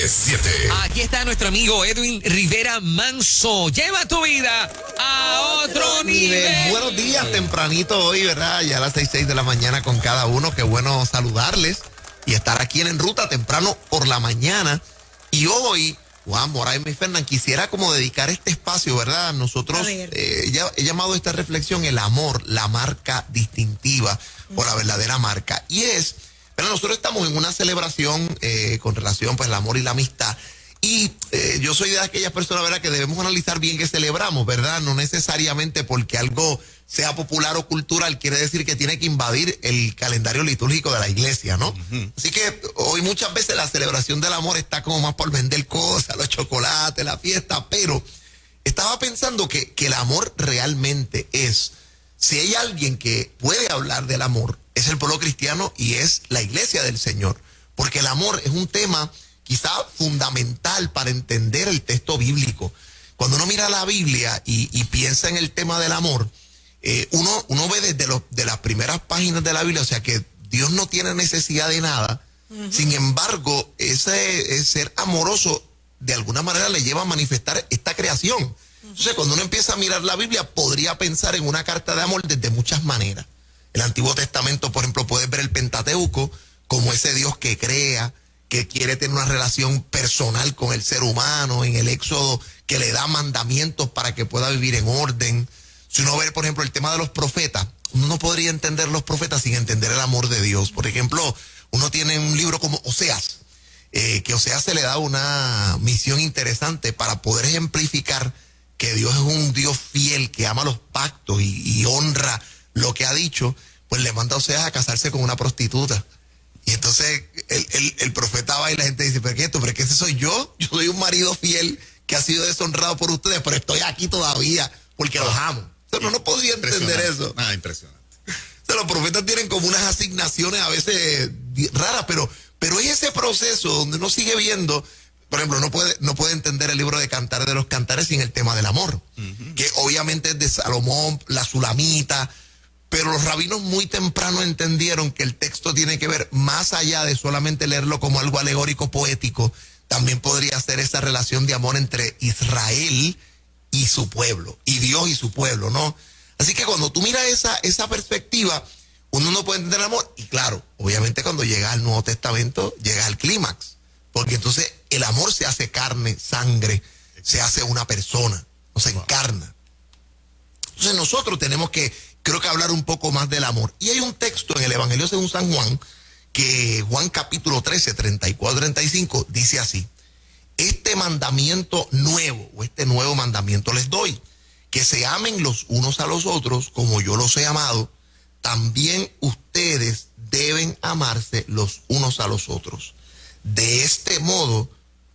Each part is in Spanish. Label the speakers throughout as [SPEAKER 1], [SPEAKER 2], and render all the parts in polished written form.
[SPEAKER 1] 997.
[SPEAKER 2] Aquí está nuestro amigo Edwin Rivera Manso. Lleva tu vida a otro nivel.
[SPEAKER 3] Buenos días, tempranito hoy, ¿verdad? Ya a las 6 de la mañana con cada uno. Qué bueno saludarles y estar aquí en Ruta temprano por la mañana. Y hoy, Juan Moraima y Fernán, quisiera como dedicar este espacio, ¿verdad? Nosotros he llamado esta reflexión el amor, la marca distintiva o la verdadera marca. Y es, pero nosotros estamos en una celebración con relación pues al amor y la amistad. Y yo soy de aquellas personas, ¿verdad?, que debemos analizar bien qué celebramos, ¿verdad? No necesariamente porque algo sea popular o cultural quiere decir que tiene que invadir el calendario litúrgico de la iglesia, ¿no? Así que hoy muchas veces la celebración del amor está como más por vender cosas, los chocolates, la fiesta, pero estaba pensando que el amor realmente es, si hay alguien que puede hablar del amor, es el pueblo cristiano y es la iglesia del Señor, porque el amor es un tema quizá fundamental para entender el texto bíblico. Cuando uno mira la Biblia y piensa en el tema del amor, uno ve desde las primeras páginas de la Biblia, o sea que Dios no tiene necesidad de nada. Sin embargo, ese ser amoroso de alguna manera le lleva a manifestar esta creación. Entonces, cuando uno empieza a mirar la Biblia, podría pensar en una carta de amor desde muchas maneras. El Antiguo Testamento, por ejemplo, puedes ver el Pentateuco como ese Dios que crea, que quiere tener una relación personal con el ser humano, en el Éxodo, que le da mandamientos para que pueda vivir en orden. Si uno ve, por ejemplo, el tema de los profetas, uno no podría entender los profetas sin entender el amor de Dios. Por ejemplo, uno tiene un libro como Oseas, que Oseas se le da una misión interesante para poder ejemplificar que Dios es un Dios fiel, que ama los pactos y honra lo que ha dicho. Pues le manda a Oseas a casarse con una prostituta. Y entonces el profeta va y la gente dice, ¿pero qué es esto? ¿Pero qué ese soy yo? Yo soy un marido fiel que ha sido deshonrado por ustedes, pero estoy aquí todavía porque los amo. O sea, no podía entender eso.
[SPEAKER 1] Ah, impresionante.
[SPEAKER 3] O sea, los profetas tienen como unas asignaciones a veces raras, pero es ese proceso donde uno sigue viendo. Por ejemplo, no puede entender el libro de Cantares de los Cantares sin el tema del amor, que obviamente es de Salomón, la Sulamita. Pero los rabinos muy temprano entendieron que el texto tiene que ver más allá de solamente leerlo como algo alegórico, poético. También podría ser esa relación de amor entre Israel y su pueblo, y Dios y su pueblo, ¿no? Así que cuando tú miras esa perspectiva, uno no puede entender el amor. Y claro, obviamente cuando llega al Nuevo Testamento, llega al clímax. Porque entonces el amor se hace carne, sangre, se hace una persona, o se encarna. Entonces nosotros tenemos que, creo que hablar un poco más del amor. Y hay un texto en el Evangelio según San Juan, que Juan capítulo 13, 34, 35, dice así: este mandamiento nuevo, o este nuevo mandamiento les doy, que se amen los unos a los otros como yo los he amado, también ustedes deben amarse los unos a los otros. De este modo,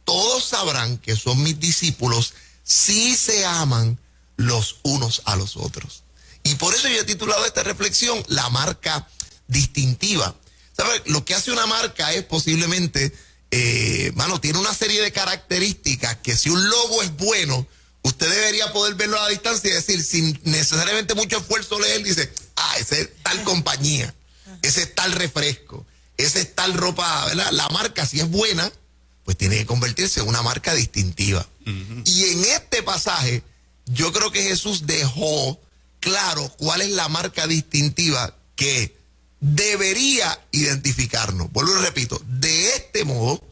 [SPEAKER 3] todos sabrán que son mis discípulos si se aman los unos a los otros. Y por eso yo he titulado esta reflexión la marca distintiva. ¿Sabes? Lo que hace una marca es posiblemente, tiene una serie de características que si un logo es bueno, usted debería poder verlo a la distancia y decir, sin necesariamente mucho esfuerzo leer, dice, ese es tal compañía, ese es tal refresco, ese es tal ropa, ¿verdad? La marca, si es buena, pues tiene que convertirse en una marca distintiva. Y en este pasaje, yo creo que Jesús dejó claro cuál es la marca distintiva que debería identificarnos. Vuelvo y repito, de este modo,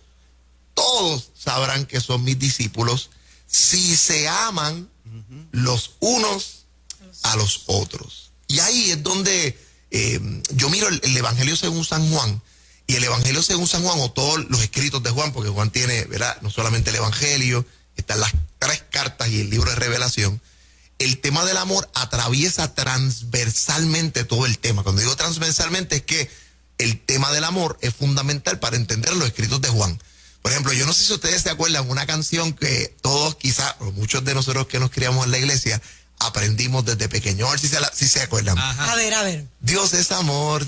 [SPEAKER 3] todos sabrán que son mis discípulos si se aman los unos a los otros. Y ahí es donde yo miro el Evangelio según San Juan, y el Evangelio según San Juan, o todos los escritos de Juan, porque Juan tiene, ¿verdad?, no solamente el Evangelio, están las 3 cartas y el libro de Revelación. El tema del amor atraviesa transversalmente todo el tema. Cuando digo transversalmente es que el tema del amor es fundamental para entender los escritos de Juan. Por ejemplo, yo no sé si ustedes se acuerdan una canción que todos quizás, o muchos de nosotros que nos criamos en la iglesia, aprendimos desde pequeños. A ver si se acuerdan.
[SPEAKER 2] Ajá.
[SPEAKER 4] A ver.
[SPEAKER 3] Dios es amor,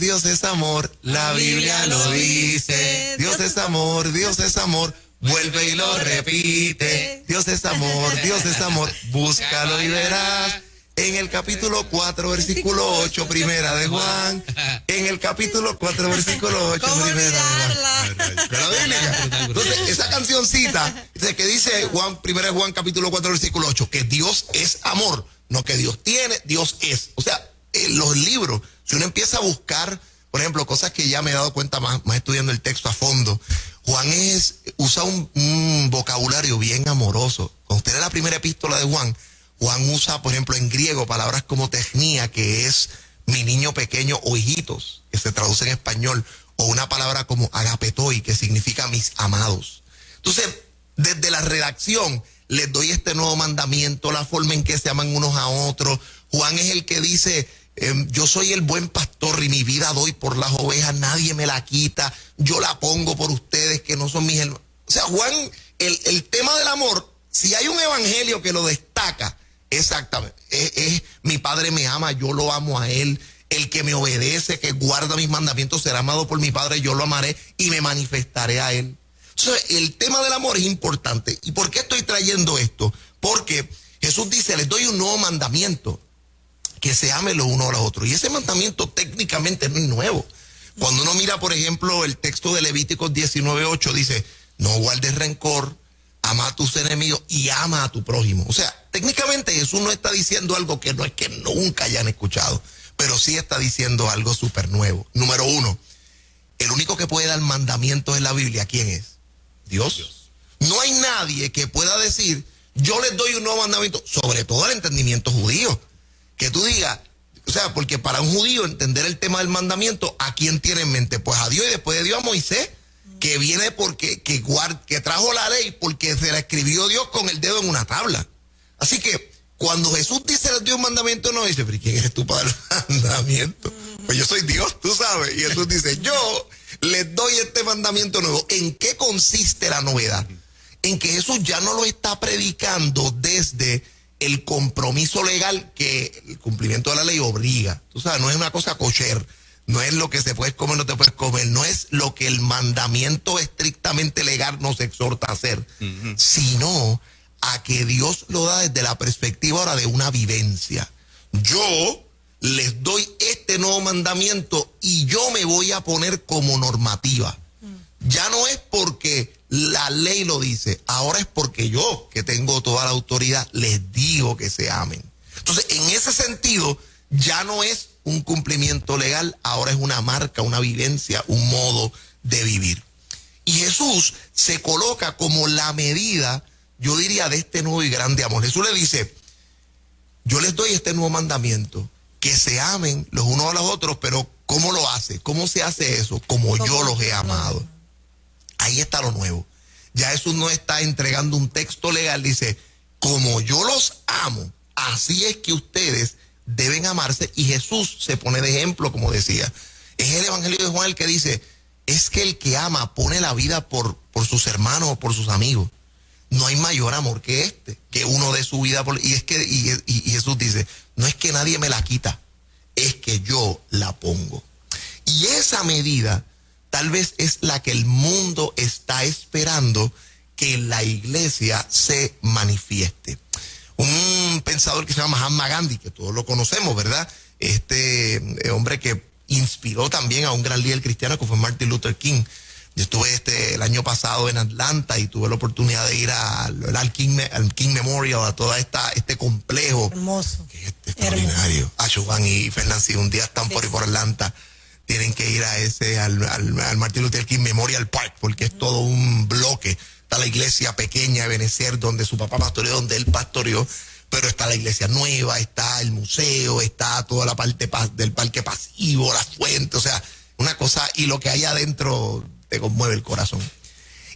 [SPEAKER 3] la Biblia lo dice. Dios es amor, vuelve y lo repite. Dios es amor, búscalo y verás En el capítulo 4, versículo 8, primera de Juan. En el capítulo 4, versículo 8,
[SPEAKER 1] ¿Cómo
[SPEAKER 3] primera de Juan.
[SPEAKER 1] olvidarla?
[SPEAKER 3] De la Biblia. Entonces, esa cancioncita, que dice Juan, primera de Juan, capítulo 4, versículo 8, que Dios es amor, no que Dios tiene, Dios es. O sea, los libros, si uno empieza a buscar, por ejemplo, cosas que ya me he dado cuenta más estudiando el texto a fondo, Juan usa un vocabulario bien amoroso. Cuando usted lee la primera epístola de Juan usa, por ejemplo, en griego palabras como tecnia, que es mi niño pequeño, o hijitos, que se traduce en español, o una palabra como agapetoi, que significa mis amados. Entonces, desde la redacción, les doy este nuevo mandamiento, la forma en que se aman unos a otros. Juan es el que dice, yo soy el buen pastor y mi vida doy por las ovejas, nadie me la quita, yo la pongo por ustedes que no son mis hermanos. O sea, Juan, el tema del amor, si hay un evangelio que lo destaca, exactamente, es mi Padre me ama, yo lo amo a él, el que me obedece, que guarda mis mandamientos será amado por mi Padre, yo lo amaré y me manifestaré a él. Entonces, el tema del amor es importante. ¿Y por qué estoy trayendo esto? Porque Jesús dice, les doy un nuevo mandamiento, que se amen los unos a los otros. Y ese mandamiento técnicamente no es nuevo. Cuando uno mira, por ejemplo, el texto de Levíticos 19:8, dice, no guardes rencor, ama a tus enemigos y ama a tu prójimo. O sea, técnicamente Jesús no está diciendo algo que no es que nunca hayan escuchado, pero sí está diciendo algo súper nuevo. Número 1, el único que puede dar mandamientos en la Biblia, ¿quién es? Dios. No hay nadie que pueda decir, yo les doy un nuevo mandamiento, sobre todo el entendimiento judío. Que tú digas, o sea, porque para un judío entender el tema del mandamiento, ¿a quién tiene en mente? Pues a Dios, y después de Dios a Moisés, que viene porque que trajo la ley porque se la escribió Dios con el dedo en una tabla. Así que cuando Jesús dice les doy un mandamiento, no dice, pero ¿quién eres tú para dar el mandamiento? Pues yo soy Dios, tú sabes. Y Jesús dice, yo les doy este mandamiento nuevo. ¿En qué consiste la novedad? En que Jesús ya no lo está predicando desde el compromiso legal que el cumplimiento de la ley obliga. Tú sabes, no es una cosa kosher, no es lo que se puede comer, no te puedes comer, no es lo que el mandamiento estrictamente legal nos exhorta a hacer, sino a que Dios lo da desde la perspectiva ahora de una vivencia. Yo les doy este nuevo mandamiento y yo me voy a poner como normativa. Ya no es porque la ley lo dice, ahora es porque yo, que tengo toda la autoridad, les digo que se amen. Entonces, en ese sentido, ya no es un cumplimiento legal, ahora es una marca, una vivencia, un modo de vivir. Y Jesús se coloca como la medida, yo diría, de este nuevo y grande amor. Jesús le dice, yo les doy este nuevo mandamiento, que se amen los unos a los otros, pero ¿cómo lo hace? ¿Cómo se hace eso? Como yo los he amado. Ahí está lo nuevo. Ya Jesús no está entregando un texto legal, dice, como yo los amo, así es que ustedes deben amarse, y Jesús se pone de ejemplo, como decía. Es el Evangelio de Juan el que dice, es que el que ama pone la vida por sus hermanos o por sus amigos. No hay mayor amor que este, que uno dé su vida por... Y Jesús dice, no es que nadie me la quita, es que yo la pongo. Y esa medida tal vez es la que el mundo está esperando que la iglesia se manifieste. Un pensador que se llama Mahatma Gandhi, que todos lo conocemos, ¿verdad? Este hombre que inspiró también a un gran líder cristiano que fue Martin Luther King. Yo estuve el año pasado en Atlanta y tuve la oportunidad de ir al King Memorial, a todo este complejo.
[SPEAKER 1] Hermoso.
[SPEAKER 3] Que es extraordinario. Juan y Fernán, si un día están por Atlanta, tienen que ir al Martin Luther King Memorial Park, porque es todo un bloque. Está la iglesia pequeña de Benecer, donde su papá pastoreó, donde él pastoreó, pero está la iglesia nueva, está el museo, está toda la parte del parque pasivo, la fuente, o sea, una cosa, y lo que hay adentro te conmueve el corazón.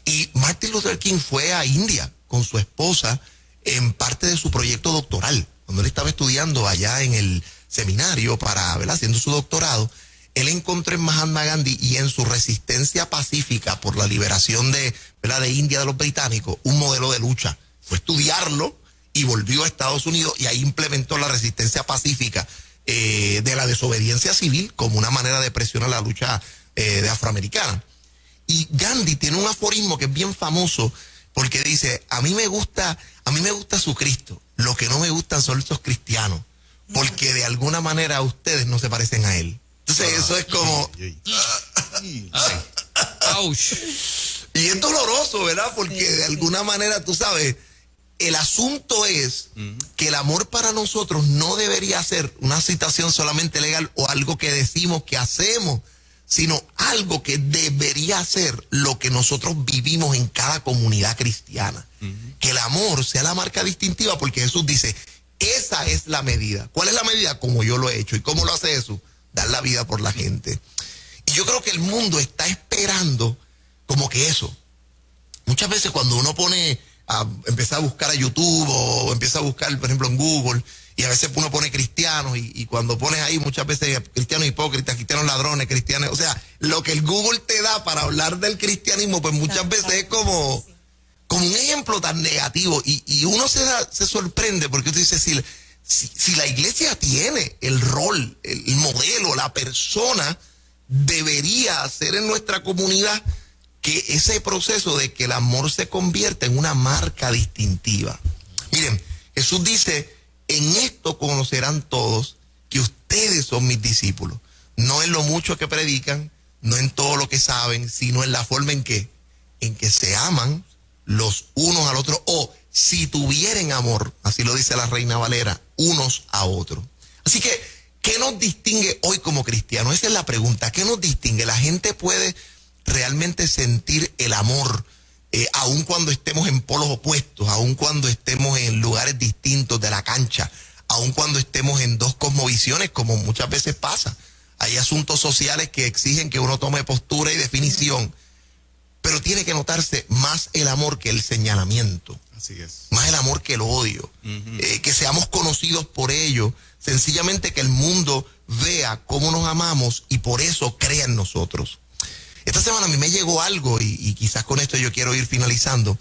[SPEAKER 3] Y Martin Luther King fue a India con su esposa en parte de su proyecto doctoral, cuando él estaba estudiando allá en el seminario ¿verdad? Haciendo su doctorado. Él encontró en Mahatma Gandhi y en su resistencia pacífica por la liberación ¿verdad? de India de los británicos, un modelo de lucha. Fue a estudiarlo y volvió a Estados Unidos y ahí implementó la resistencia pacífica de la desobediencia civil como una manera de presionar la lucha de afroamericana. Y Gandhi tiene un aforismo que es bien famoso porque dice, a mí me gusta su Cristo, lo que no me gustan son estos cristianos, porque de alguna manera ustedes no se parecen a él. Entonces eso es como...
[SPEAKER 2] Ouch.
[SPEAKER 3] Y es doloroso, ¿verdad? Porque de alguna manera, tú sabes, el asunto es que el amor para nosotros no debería ser una situación solamente legal o algo que decimos que hacemos, sino algo que debería ser lo que nosotros vivimos en cada comunidad cristiana. Que el amor sea la marca distintiva, porque Jesús dice, esa es la medida. ¿Cuál es la medida? Como yo lo he hecho. ¿Y cómo lo hace Jesús? Dar la vida por la gente. Y yo creo que el mundo está esperando como que eso. Muchas veces cuando uno empieza a buscar a YouTube o empieza a buscar, por ejemplo, en Google, y a veces uno pone cristianos y cuando pones ahí muchas veces cristianos hipócritas, cristianos ladrones, cristianos, o sea, lo que el Google te da para hablar del cristianismo, pues muchas veces es como un ejemplo tan negativo y uno se sorprende porque tú dices, si la iglesia tiene el rol, el modelo, la persona, debería hacer en nuestra comunidad que ese proceso de que el amor se convierta en una marca distintiva. Miren, Jesús dice, en esto conocerán todos que ustedes son mis discípulos. No en lo mucho que predican, no en todo lo que saben, sino en la forma en que se aman los unos al otro, o si tuvieren amor, así lo dice la Reina Valera, unos a otros. Así que, ¿qué nos distingue hoy como cristianos? Esa es la pregunta. ¿Qué nos distingue? La gente puede realmente sentir el amor, aun cuando estemos en polos opuestos, aun cuando estemos en lugares distintos de la cancha, aun cuando estemos en dos cosmovisiones, como muchas veces pasa. Hay asuntos sociales que exigen que uno tome postura y definición, pero tiene que notarse más el amor que el señalamiento.
[SPEAKER 1] Así es.
[SPEAKER 3] Más el amor que el odio. Que seamos conocidos por ello. Sencillamente que el mundo vea cómo nos amamos y por eso crea en nosotros. Esta semana a mí me llegó algo, y quizás con esto yo quiero ir finalizando.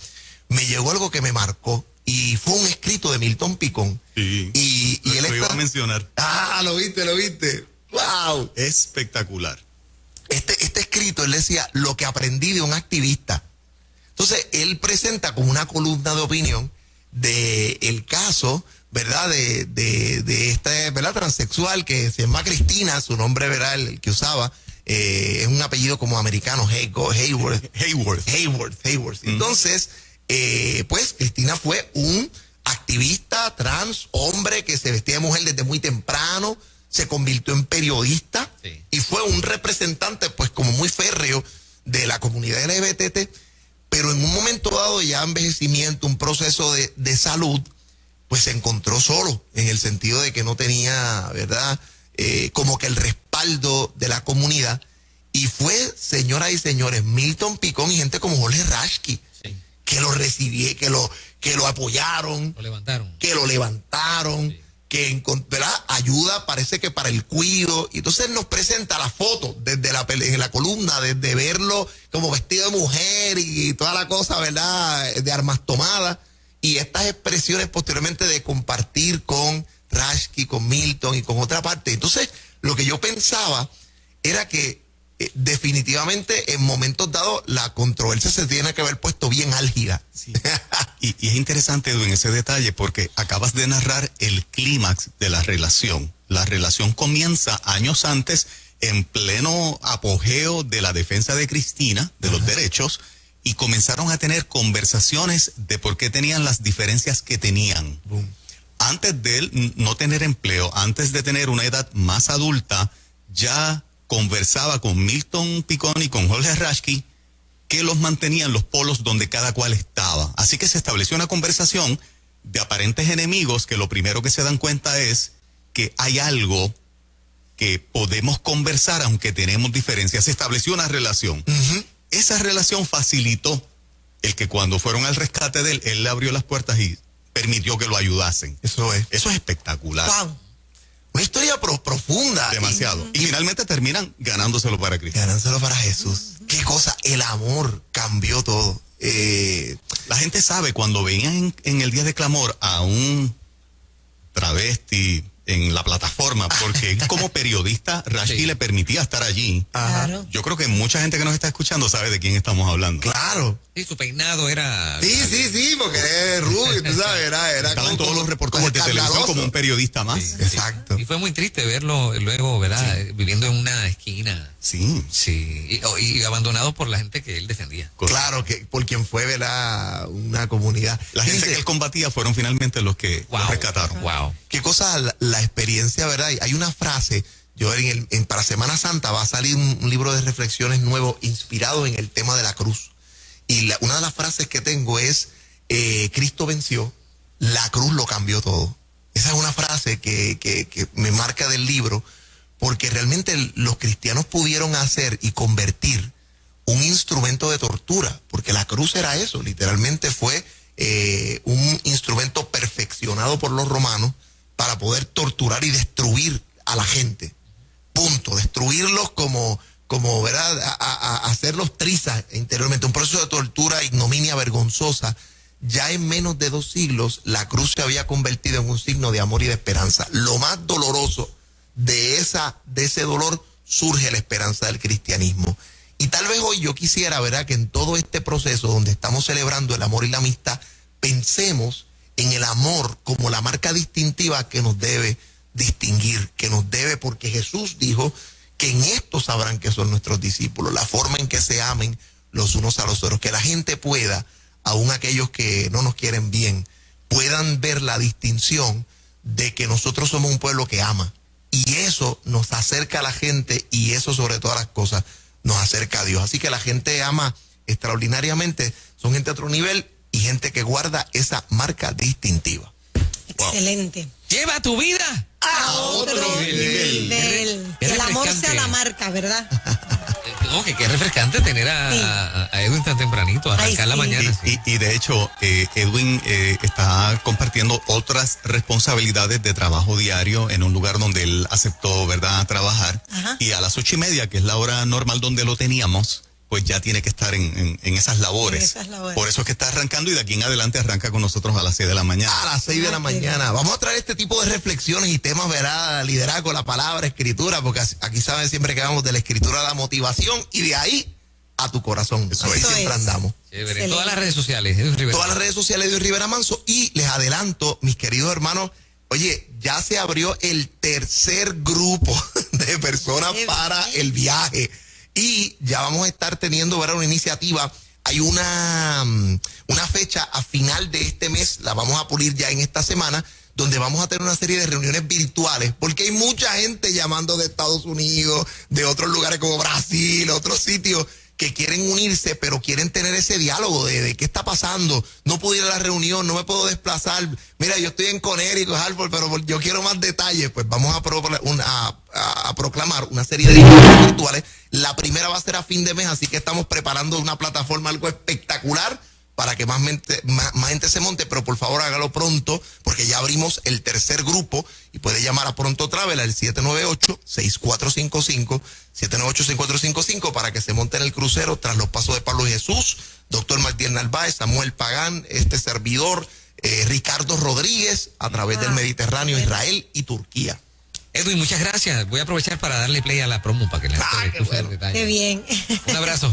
[SPEAKER 3] Me llegó algo que me marcó y fue un escrito de Milton Picón.
[SPEAKER 1] Sí.
[SPEAKER 3] Y él
[SPEAKER 1] lo iba a mencionar.
[SPEAKER 3] Ah, lo viste. ¡Wow!
[SPEAKER 1] Espectacular.
[SPEAKER 3] Este escrito, él decía, lo que aprendí de un activista. Entonces, él presenta como una columna de opinión del caso, ¿verdad? De esta, ¿verdad? Transexual que se llama Cristina, su nombre, ¿verdad? El que usaba, es un apellido como americano, Hayworth. Entonces, pues, Cristina fue un activista trans, hombre que se vestía de mujer desde muy temprano, se convirtió en periodista y fue un representante, pues, como muy férreo de la comunidad LGBT, pero en un momento dado ya envejecimiento, un proceso de salud, pues se encontró solo, en el sentido de que no tenía, ¿verdad?, como que el respaldo de la comunidad. Y fue, señoras y señores, Milton Picón y gente como Jorge Rashki, que lo recibieron, que lo apoyaron, que lo levantaron, que encontró ayuda, parece que para el cuido. Y entonces nos presenta la foto desde en la columna, desde verlo como vestido de mujer y toda la cosa, ¿verdad?, de armas tomadas. Y estas expresiones posteriormente de compartir con Rashki, con Milton y con otra parte. Entonces, lo que yo pensaba era que definitivamente en momentos dados la controversia se tiene que haber puesto bien álgida.
[SPEAKER 1] Sí. y es interesante, Edwin, ese detalle, porque acabas de narrar el clímax de la relación. La relación comienza años antes, en pleno apogeo de la defensa de Cristina, de los derechos, y comenzaron a tener conversaciones de por qué tenían las diferencias que tenían. Antes de él no tener empleo, antes de tener una edad más adulta, ya conversaba con Milton Picón y con Jorge Rashki, que los mantenían los polos donde cada cual estaba. Así que se estableció una conversación de aparentes enemigos que lo primero que se dan cuenta es que hay algo que podemos conversar aunque tenemos diferencias. Se estableció una relación. Esa relación facilitó el que cuando fueron al rescate de él le abrió las puertas y permitió que lo ayudasen. Eso es espectacular.
[SPEAKER 3] Wow. Una historia profunda.
[SPEAKER 1] Demasiado. Y finalmente terminan ganándoselo para Cristo.
[SPEAKER 3] Ganándoselo para Jesús. Qué cosa, el amor cambió todo.
[SPEAKER 1] La gente sabe cuando veían en el día de clamor a un travesti en la plataforma, porque como periodista Rashki le permitía estar allí.
[SPEAKER 4] Claro.
[SPEAKER 1] Yo creo que mucha gente que nos está escuchando sabe de quién estamos hablando.
[SPEAKER 3] Claro.
[SPEAKER 2] Sí, su peinado era...
[SPEAKER 3] Sí, Sí, porque es rubio, tú sabes, era
[SPEAKER 1] Estaba en
[SPEAKER 3] como-
[SPEAKER 1] todos los reportajes
[SPEAKER 3] como
[SPEAKER 1] de televisión
[SPEAKER 3] escandaloso.
[SPEAKER 1] como un periodista más.
[SPEAKER 2] Sí.
[SPEAKER 3] Exacto.
[SPEAKER 2] Y fue muy triste verlo luego, ¿verdad? Viviendo en una esquina.
[SPEAKER 1] Sí.
[SPEAKER 2] Sí. Y abandonado por la gente que él defendía.
[SPEAKER 3] Claro, que por quien fue, ¿verdad? Una comunidad.
[SPEAKER 1] La gente
[SPEAKER 3] Fíjense,
[SPEAKER 1] que él combatía fueron finalmente los que lo rescataron.
[SPEAKER 2] Wow.
[SPEAKER 3] qué cosa la experiencia, ¿verdad? Hay una frase, yo para Semana Santa va a salir un libro de reflexiones nuevo inspirado en el tema de la cruz. Y una de las frases que tengo es, Cristo venció, la cruz lo cambió todo. Esa es una frase que me marca del libro, porque realmente los cristianos pudieron hacer y convertir un instrumento de tortura, porque la cruz era eso, literalmente fue un instrumento perfeccionado por los romanos para poder torturar y destruir a la gente. Punto, destruirlos como ¿verdad? A hacerlos trizas interiormente, un proceso de tortura, ignominia vergonzosa. Ya en menos de 2 siglos, la cruz se había convertido en un signo de amor y de esperanza. Lo más doloroso de ese dolor surge la esperanza del cristianismo. Y tal vez hoy yo quisiera, ¿verdad?, que en todo este proceso donde estamos celebrando el amor y la amistad, pensemos en el amor como la marca distintiva que nos debe distinguir, que nos debe, porque Jesús dijo que en esto sabrán que son nuestros discípulos, la forma en que se amen los unos a los otros, que la gente pueda, aun aquellos que no nos quieren bien, puedan ver la distinción de que nosotros somos un pueblo que ama. Y eso nos acerca a la gente, y eso sobre todas las cosas nos acerca a Dios. Así que la gente ama extraordinariamente, son gente de otro nivel y gente que guarda esa marca distintiva.
[SPEAKER 4] Excelente.
[SPEAKER 2] Lleva tu vida
[SPEAKER 3] A otro nivel.
[SPEAKER 2] Qué
[SPEAKER 4] El amor
[SPEAKER 2] refrescante.
[SPEAKER 4] sea la marca, ¿verdad?
[SPEAKER 2] No, que qué refrescante tener a Edwin tan tempranito, arrancar
[SPEAKER 4] Ay,
[SPEAKER 2] la
[SPEAKER 4] sí.
[SPEAKER 2] mañana. sí.
[SPEAKER 1] Y de hecho, Edwin está compartiendo otras responsabilidades de trabajo diario en un lugar donde él aceptó, ¿verdad?, trabajar.
[SPEAKER 4] Ajá.
[SPEAKER 1] Y a las 8:30, que es la hora normal donde lo teníamos, pues ya tiene que estar en esas labores.
[SPEAKER 4] En esas labores.
[SPEAKER 1] Por eso es que está arrancando, y de aquí en adelante arranca con nosotros a las 6 de la mañana.
[SPEAKER 3] A las 6 de la mañana. Vamos a traer este tipo de reflexiones y temas, ¿verdad? Liderazgo, la palabra, escritura, porque aquí saben siempre que vamos de la escritura a la motivación y de ahí a tu corazón. Ahí
[SPEAKER 4] Eso
[SPEAKER 3] siempre
[SPEAKER 4] es.
[SPEAKER 3] andamos.
[SPEAKER 2] Chévere. En
[SPEAKER 4] Excelente.
[SPEAKER 2] todas las redes sociales, Edwin Rivera.
[SPEAKER 3] Todas las redes sociales de Edwin Rivera Manso, y les adelanto, mis queridos hermanos, oye, ya se abrió el tercer grupo de personas
[SPEAKER 4] Qué
[SPEAKER 3] para
[SPEAKER 4] bien.
[SPEAKER 3] el viaje, y ya vamos a estar teniendo, ¿verdad?, una iniciativa. Hay una fecha a final de este mes, la vamos a pulir ya en esta semana, donde vamos a tener una serie de reuniones virtuales, porque hay mucha gente llamando de Estados Unidos, de otros lugares como Brasil, otros sitios, que quieren unirse, pero quieren tener ese diálogo de qué está pasando. No pude ir a la reunión, no me puedo desplazar. Mira, yo estoy en Connecticut, Hartford, pero yo quiero más detalles. Pues vamos a proclamar una serie de reuniones virtuales. La primera va a ser a fin de mes, así que estamos preparando una plataforma, algo espectacular, para que más gente se monte, pero por favor hágalo pronto, porque ya abrimos el tercer grupo, y puede llamar a Pronto Travel al 798-6455, 798-6455, para que se monte en el crucero tras los pasos de Pablo y Jesús, doctor Magdiel Narváez, Samuel Pagán, este servidor, Ricardo Rodríguez, a través del Mediterráneo, Israel y Turquía.
[SPEAKER 2] Edwin, muchas gracias. Voy a aprovechar para darle play a la promo para que la gente
[SPEAKER 3] Ah, qué
[SPEAKER 2] escuche el
[SPEAKER 3] bueno.
[SPEAKER 2] detalle.
[SPEAKER 4] Qué bien.
[SPEAKER 2] Un abrazo.